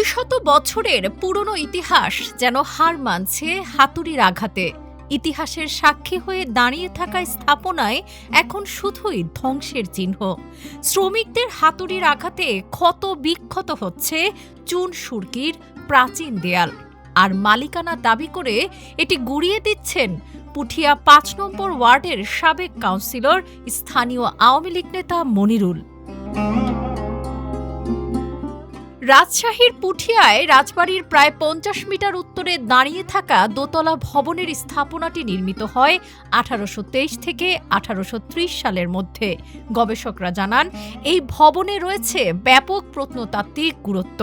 200 বছরের পুরনো ইতিহাস যেন হার মানছে হাতুড়ির আঘাতে। ইতিহাসের সাক্ষী হয়ে দাঁড়িয়ে থাকা স্থাপনায় এখন শুধুই ধ্বংসের চিহ্ন। শ্রমিকদের হাতুড়ির আঘাতে ক্ষত বিক্ষত হচ্ছে চুন সুরকির প্রাচীন দেয়াল, আর মালিকানা দাবি করে এটি গুড়িয়ে দিচ্ছেন পুঠিয়া ৫ নম্বর ওয়ার্ডের সাবেক কাউন্সিলর স্থানীয় আওয়ামী লীগ নেতা মনিরুল। রাজশাহীর পুঠিয়ায় রাজবাড়ির প্রায় ৫০ মিটার উত্তরে দাঁড়িয়ে থাকা দোতলা ভবনের স্থাপনাটি নির্মিত হয় ১৮২৩ থেকে ১৮৩০ সালের মধ্যে। গবেষকরা জানান, এই ভবনে রয়েছে ব্যাপক প্রত্নতাত্ত্বিক গুরুত্ব।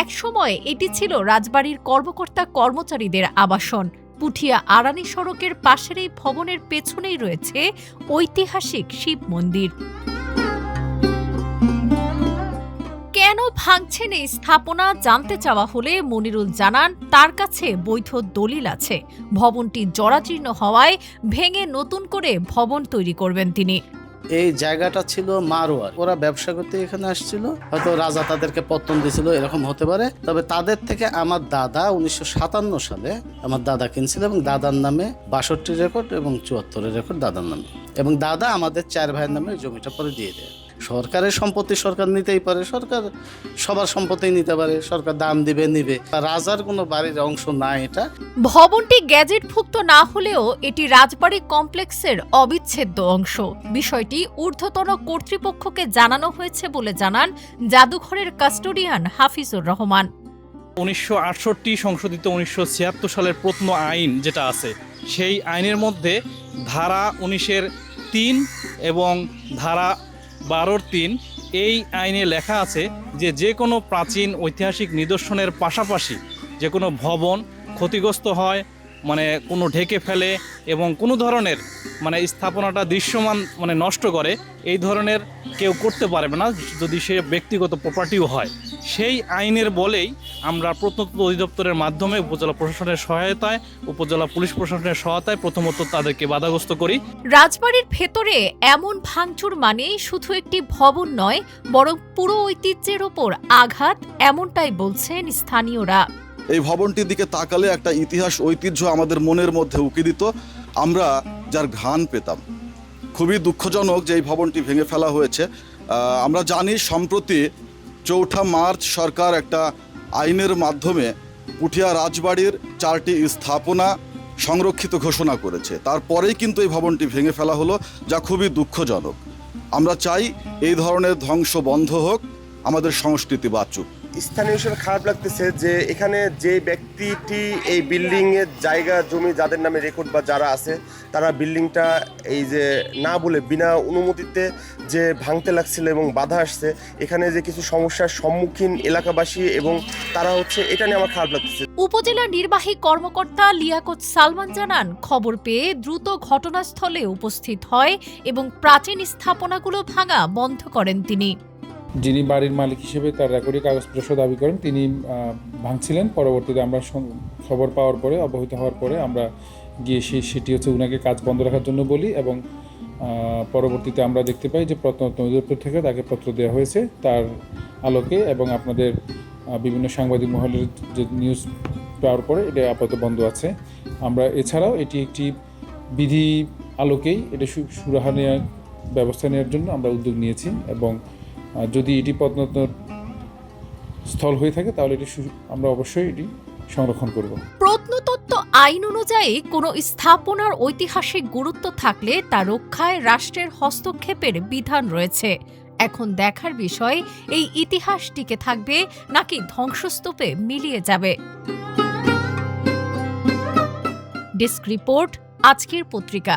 একসময় এটি ছিল রাজবাড়ির কর্মকর্তা কর্মচারীদের আবাসন। পুঠিয়া আরানি সড়কের পাশের এই ভবনের পেছনেই রয়েছে ঐতিহাসিক শিব মন্দির। কেন ভাঙছেন এই স্থাপনা জানতে চাওয়া হলে মনিরুল জানান, তার কাছে বৈধ দলিল আছে। ভবনটি জরাজীর্ণ হওয়ায় ভেঙে নতুন করে ভবন তৈরি করবেন তিনি। এই জায়গাটা ছিল মারোয়ার, ওরা ব্যবসা করতে এখানে আসছিল, হয়তো রাজা তাদেরকে পত্তন দিয়েছিল, এরকম হতে পারে। তবে তাদের থেকে আমার দাদা ১৯৫৭ সালে আমার দাদা কিনছিল, এবং দাদার নামে ৬২ রেকর্ড এবং ৭৪ রেকর্ড দাদার নামে, এবং দাদা আমাদের ৪ ভাইয়ের নামে জমিটা পরে দিয়ে দেয়। সরকারের সম্পত্তি সরকার নিতেই পারে, সরকার সবার সম্পত্তি নিতে পারে, সরকার দাম দিবে নিবে। রাজার কোনো বাড়ির অংশ না এটা। ভবনটি গ্যাজেটভুক্ত না হলেও এটি রাজবাড়ী কমপ্লেক্সের অবিচ্ছেদ্য অংশ। বিষয়টি ঊর্ধ্বতন কর্তৃপক্ষকে জানানো হয়েছে বলে জানান জাদুঘরের কাস্টোডিয়ান হাফিজুর রহমান। ১৯৬৮ সংশোধিত ১৯৭৬ সালের প্রত্ন আইন যেটা আছে, সেই আইনের মধ্যে ধারা ১৯-এর ৩ এবং ধারা ১২-র ৩ এই আইনে লেখা আছে যে কোনো প্রাচীন ঐতিহাসিক নিদর্শনের পাশাপাশি যে কোনো ভবন ক্ষতিগ্রস্ত হয়, মানে কোনো ঢেকে ফেলে এবং কোনো ধরনের স্থাপনাটা দৃশ্যমান নষ্ট করে, এই ধরনের কেউ করতে পারবে না যদি সে ব্যক্তিগত প্রপার্টিও হয়। সেই আইনের বলেই আমরা প্রত্নতত্ত্ব অধিদপ্তরের মাধ্যমে উপজেলা প্রশাসনের সহায়তায়, উপজেলা পুলিশ প্রশাসনের সহায়তায় প্রথমত তাদেরকে বাধাগ্রস্ত করি। রাজবাড়ির ভেতরে এমন ভাঙচুর মানে শুধু একটি ভবন নয়, বরং পুরো ঐতিহ্যের ওপর আঘাত, এমনটাই বলছেন স্থানীয়রা। এই ভবনটির দিকে তাকালে একটা ইতিহাস ঐতিহ্য আমাদের মনের মধ্যে উকি দিত, আমরা যার ঘ্রাণ পেতাম। খুবই দুঃখজনক যে এই ভবনটি ভেঙে ফেলা হয়েছে। আমরা জানি সম্প্রতি ৪ঠা মার্চ সরকার একটা আইনের মাধ্যমে পুঠিয়া রাজবাড়ির ৪টি স্থাপনা সংরক্ষিত ঘোষণা করেছে। তারপরেই কিন্তু এই ভবনটি ভেঙে ফেলা হলো, যা খুবই দুঃখজনক। আমরা চাই এই ধরনের ধ্বংস বন্ধ হোক, আমাদের সংস্কৃতি বাঁচুক। স্থানীয় হিসেবে খারাপ লাগতেছে যে এখানে যে ব্যক্তিটি এই বিল্ডিংয়ের জায়গা জমি যাদের নামে রেকর্ড বা যারা আছে, তারা বিল্ডিংটা এই যে না বলে বিনা অনুমতিতে যে ভাঙতে লাগছিল এবং বাধা আসছে, এখানে যে কিছু সমস্যার সম্মুখীন এলাকাবাসী এবং তারা হচ্ছে, এটা নিয়ে আমার খারাপ লাগতেছে। উপজেলা নির্বাহী কর্মকর্তা লিয়াকত সালমান জানান, খবর পেয়ে দ্রুত ঘটনাস্থলে উপস্থিত হয় এবং প্রাচীন স্থাপনাগুলো ভাঙা বন্ধ করেন তিনি। যিনি বাড়ির মালিক হিসেবে তার রেকর্ডে কাগজপত্র দাবি করেন, তিনি ভাঙছিলেন। পরবর্তীতে আমরা খবর পাওয়ার পরে, অবহিত হওয়ার পরে আমরা গিয়ে সেটি হচ্ছে উনাকে কাজ বন্ধ রাখার জন্য বলি, এবং পরবর্তীতে আমরা দেখতে পাই যে প্রত্নতত্ত্ব অধিদপ্তর থেকে তাকে পত্র দেওয়া হয়েছে তার আলোকে, এবং আপনাদের বিভিন্ন সাংবাদিক মহলের যে নিউজ পাওয়ার পরে এটা আপাতত বন্ধ আছে। আমরা এছাড়াও এটি একটি বিধি আলোকেই এটা সুরাহা নেওয়ার ব্যবস্থা নেওয়ার জন্য আমরা উদ্যোগ নিয়েছি, এবং যদি এটি প্রত্নতত্ত্ব স্থল হয়ে থাকে তাহলে এটি আমরা অবশ্যই এটি সংরক্ষণ করব। প্রত্নতত্ত্ব আইন অনুযায়ী কোনো স্থাপনার ঐতিহাসিক গুরুত্ব থাকলে তা রক্ষায় রাষ্ট্রের হস্তক্ষেপের বিধান রয়েছে। এখন দেখার বিষয় এই ইতিহাস টিকে থাকবে নাকি ধ্বংসস্তূপে মিলিয়ে যাবে। ডেস্ক রিপোর্ট, আজকের পত্রিকা।